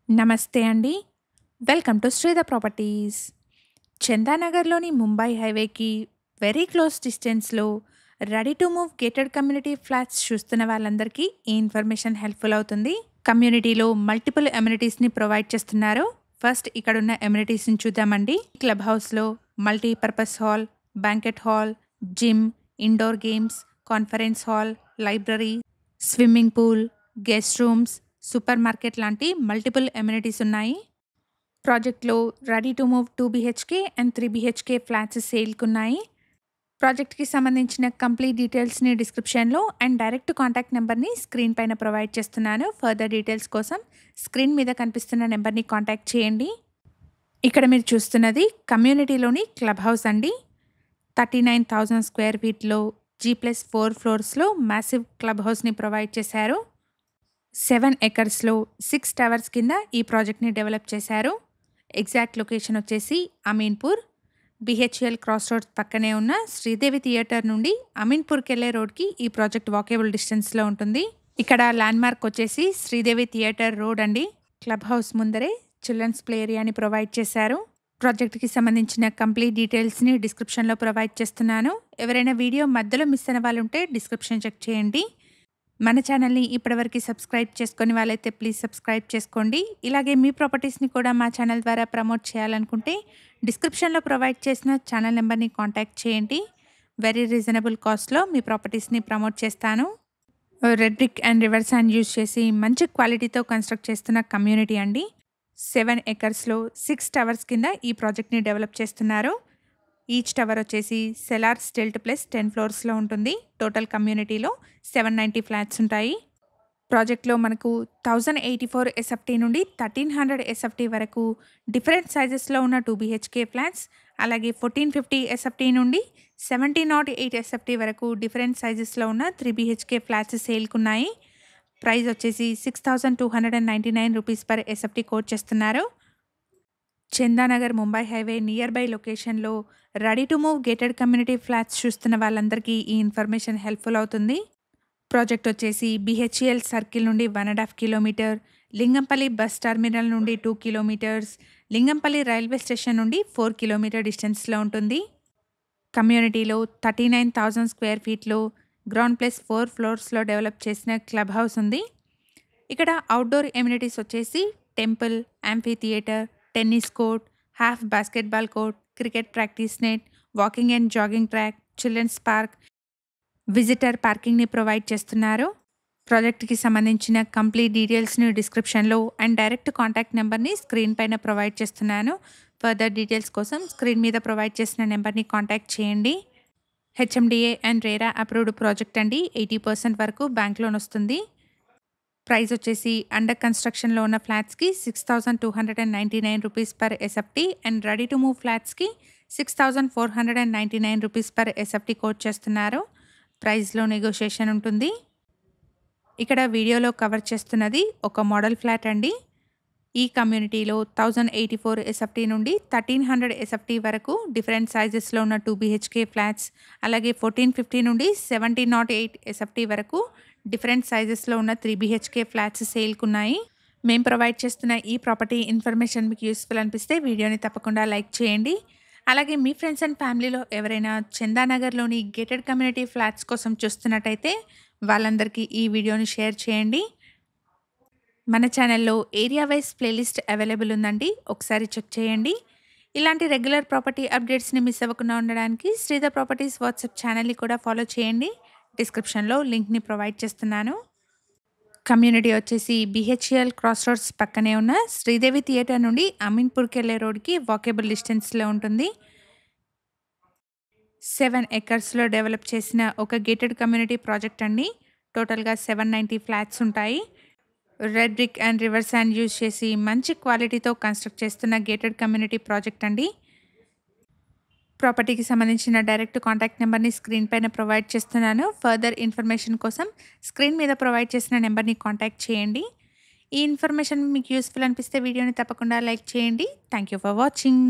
నమస్తే అండి. Welcome to Sridhar properties. చందానగర్‌లోని ముంబై హైవేకి వెరీ క్లోజ్ డిస్టెన్స్‌లో ready to move gated community flats చూస్తున్న వాళ్ళందరికీ ఈ ఇన్ఫర్మేషన్ హెల్ప్‌ఫుల్ అవుతుంది. కమ్యూనిటీలో మల్టిపుల్ అమ్యూనిటీస్‌ని ప్రొవైడ్ చేస్తున్నారు. ఫస్ట్ ఇక్కడున్న అమ్యూనిటీస్‌ని చూద్దామండి. క్లబ్ హౌస్‌లో multipurpose hall, banquet hall, gym, indoor games, conference hall, library, swimming pool, guest rooms, supermarket లాంటి మల్టిపుల్ అమ్యూనిటీస్ ఉన్నాయి. ప్రాజెక్ట్‌లో ready to move 2 BHK and 3 BHK flats సేల్‌కున్నాయి. ప్రాజెక్ట్‌కి సంబంధించిన కంప్లీట్ డీటెయిల్స్‌ని డిస్క్రిప్షన్‌లో అండ్ డైరెక్ట్ కాంటాక్ట్ నెంబర్‌ని స్క్రీన్ పైన ప్రొవైడ్ చేస్తున్నాను. ఫర్దర్ డీటెయిల్స్ కోసం స్క్రీన్ మీద కనిపిస్తున్న నెంబర్‌ని కాంటాక్ట్ చేయండి. ఇక్కడ మీరు చూస్తున్నది కమ్యూనిటీలోని క్లబ్ హౌస్ అండి. 39,000 స్క్వేర్ ఫీట్‌లో G+4 ఫ్లోర్స్‌లో మ్యాసివ్ క్లబ్ హౌస్‌ని ప్రొవైడ్ చేశారు. 7 ఎకర్స్‌లో 6 టవర్స్ కింద ఈ ప్రాజెక్ట్‌ని డెవలప్ చేశారు. ఎగ్జాక్ట్ లొకేషన్ వచ్చేసి అమీన్పూర్. బీహెచ్ఎల్ క్రాస్ రోడ్స్ పక్కనే ఉన్న శ్రీదేవి థియేటర్ నుండి అమీన్పూర్‌కెళ్ళే రోడ్‌కి ఈ ప్రాజెక్ట్ వాకేబుల్ డిస్టెన్స్‌లో ఉంటుంది. ఇక్కడ ల్యాండ్‌మార్క్ వచ్చేసి శ్రీదేవి థియేటర్ రోడ్ అండి. క్లబ్ హౌస్ ముందరే చిల్డ్రన్స్ ప్లే ఏరియాని ప్రొవైడ్ చేశారు. ప్రాజెక్ట్‌కి సంబంధించిన కంప్లీట్ డీటెయిల్స్‌ని డిస్క్రిప్షన్‌లో ప్రొవైడ్ చేస్తున్నాను. ఎవరైనా వీడియో మధ్యలో మిస్ అయిన వాళ్ళు ఉంటే డిస్క్రిప్షన్ చెక్ చేయండి. మన ఛానల్‌ని ఇప్పటివరకు సబ్స్క్రైబ్ చేసుకొని వాళ్ళైతే ప్లీజ్ సబ్స్క్రైబ్ చేసుకోండి. ఇలాగే మీ ప్రాపర్టీస్‌ని కూడా మా ఛానల్ ద్వారా ప్రమోట్ చేయాలనుకుంటే డిస్క్రిప్షన్‌లో ప్రొవైడ్ చేసిన ఛానల్ నెంబర్‌ని కాంటాక్ట్ చేయండి. వెరీ రీజనబుల్ కాస్ట్‌లో మీ ప్రాపర్టీస్‌ని ప్రమోట్ చేస్తాను. Red brick and river sand use చేసి మంచి క్వాలిటీతో కన్స్ట్రక్ట్ చేస్తున్న కమ్యూనిటీ అండి. 7 ఎకర్స్‌లో 6 టవర్స్ కింద ఈ ప్రాజెక్ట్‌ని డెవలప్ చేస్తున్నారు. ఈచ్ టవర్ వచ్చేసి సెలార్ స్టిల్ట్ ప్లస్ 10 ఫ్లోర్స్‌లో ఉంటుంది. టోటల్ కమ్యూనిటీలో 790 ఫ్లాట్స్ ఉంటాయి. ప్రాజెక్ట్‌లో మనకు 1084 ఎస్ఎఫ్టీ నుండి 1300 ఎస్ఎఫ్టీ వరకు డిఫరెంట్ సైజెస్‌లో ఉన్న 2 బీహెచ్‌కే ఫ్లాట్స్, అలాగే 1450 ఎస్ఎఫ్టీ నుండి 1708 ఎస్ఎఫ్టీ వరకు డిఫరెంట్ సైజెస్‌లో ఉన్న 3 బీహెచ్‌కే ఫ్లాట్స్ సేల్‌కున్నాయి. ప్రైస్ వచ్చేసి 6,299 రూపీస్ పర్ ఎస్ఎఫ్టీ కోట్ చేస్తున్నారు. Chandanagar Mumbai highway nearby లొకేషన్‌లో ready to move gated community flats చూస్తున్న వాళ్ళందరికీ ఈ ఇన్ఫర్మేషన్ హెల్ప్‌ఫుల్ అవుతుంది. ప్రాజెక్ట్ వచ్చేసి బీహెచ్ఈఎల్ సర్కిల్ నుండి 1.5 కిలోమీటర్, లింగంపల్లి బస్ టర్మినల్ నుండి 2 కిలోమీటర్స్, లింగంపల్లి రైల్వే స్టేషన్ నుండి 4 కిలోమీటర్ డిస్టెన్స్‌లో ఉంటుంది. కమ్యూనిటీలో 39,000 స్క్వేర్ ఫీట్‌లో గ్రౌండ్ ప్లస్ 4 ఫ్లోర్స్‌లో డెవలప్ చేసిన క్లబ్ హౌస్ ఉంది. ఇక్కడ అవుట్‌డోర్ ఎమ్యూనిటీస్ వచ్చేసి temple, amphitheatre, tennis court, half basketball court, cricket practice net, walking and jogging track, children's park, visitor పార్కింగ్‌ని ప్రొవైడ్ చేస్తున్నారు. ప్రాజెక్ట్‌కి సంబంధించిన కంప్లీట్ డీటెయిల్స్‌ని డిస్క్రిప్షన్‌లో అండ్ డైరెక్ట్ కాంటాక్ట్ నెంబర్‌ని స్క్రీన్ పైన ప్రొవైడ్ చేస్తున్నాను. ఫర్దర్ డీటెయిల్స్ కోసం స్క్రీన్ మీద ప్రొవైడ్ చేసిన నెంబర్‌ని కాంటాక్ట్ చేయండి. HMDA and RERA approved project అండి. 80% వరకు బ్యాంక్ లోన్ వస్తుంది. ప్రైస్ వచ్చేసి అండర్ కన్స్ట్రక్షన్‌లో ఉన్న ఫ్లాట్స్‌కి 6,299 rupees per SFT and ready to move ఫ్లాట్స్‌కి 6,499 రూపీస్ పర్ ఎస్ఎఫ్టీ కోట్ చేస్తున్నారు. ప్రైస్‌లో నెగోషియేషన్ ఉంటుంది. ఇక్కడ వీడియోలో కవర్ చేస్తున్నది ఒక మోడల్ ఫ్లాట్ అండి. ఈ కమ్యూనిటీలో 1084 ఎస్ఎఫ్టీ నుండి 1300 ఎస్ఎఫ్టీ వరకు డిఫరెంట్ సైజెస్‌లో ఉన్న 2 బీహెచ్‌కే ఫ్లాట్స్, అలాగే 1450 నుండి 1708 ఎస్ఎఫ్టీ వరకు డిఫరెంట్ సైజెస్‌లో ఉన్న 3 బీహెచ్‌కే ఫ్లాట్స్ సేల్‌కున్నాయి. మేము ప్రొవైడ్ చేస్తున్న ఈ ప్రాపర్టీ ఇన్ఫర్మేషన్ మీకు యూస్‌ఫుల్ అనిపిస్తే వీడియోని తప్పకుండా లైక్ చేయండి. అలాగే మీ ఫ్రెండ్స్ అండ్ ఫ్యామిలీలో ఎవరైనా చందానగర్‌లోని గేటెడ్ కమ్యూనిటీ ఫ్లాట్స్ కోసం చూస్తున్నట్టయితే వాళ్ళందరికీ ఈ వీడియోని షేర్ చేయండి. మన ఛానల్లో ఏరియా వైజ్ ప్లేలిస్ట్ అవైలబుల్ ఉందండి. ఒకసారి చెక్ చేయండి. ఇలాంటి రెగ్యులర్ ప్రాపర్టీ అప్డేట్స్‌ని మిస్ అవ్వకుండా ఉండడానికి శ్రీధర్ ప్రాపర్టీస్ వాట్సాప్ ఛానల్‌ని కూడా ఫాలో చేయండి. డిస్క్రిప్షన్‌లో లింక్‌ని ప్రొవైడ్ చేస్తున్నాను. కమ్యూనిటీ వచ్చేసి బీహెచ్ఈఎల్ క్రాస్ రోడ్స్ పక్కనే ఉన్న శ్రీదేవి థియేటర్ నుండి అమీన్పూర్‌కెళ్ళే రోడ్‌కి వాకేబుల్ డిస్టెన్స్‌లో ఉంటుంది. 7 ఎకర్స్‌లో డెవలప్ చేసిన ఒక గేటెడ్ కమ్యూనిటీ ప్రాజెక్ట్ అండి. టోటల్‌గా 790 ఫ్లాట్స్ ఉంటాయి. Red brick and river sand use చేసి మంచి క్వాలిటీతో కన్స్ట్రక్ట్ చేస్తున్న గేటెడ్ కమ్యూనిటీ ప్రాజెక్ట్ అండి. ప్రాపర్టీకి సంబంధించిన డైరెక్ట్ కాంటాక్ట్ నెంబర్‌ని స్క్రీన్ పైన ప్రొవైడ్ చేస్తున్నాను. ఫర్దర్ ఇన్ఫర్మేషన్ కోసం స్క్రీన్ మీద ప్రొవైడ్ చేసిన నెంబర్‌ని కాంటాక్ట్ చేయండి. ఈ ఇన్ఫర్మేషన్ మీకు యూస్‌ఫుల్ అనిపిస్తే వీడియోని తప్పకుండా లైక్ చేయండి. Thank you for watching.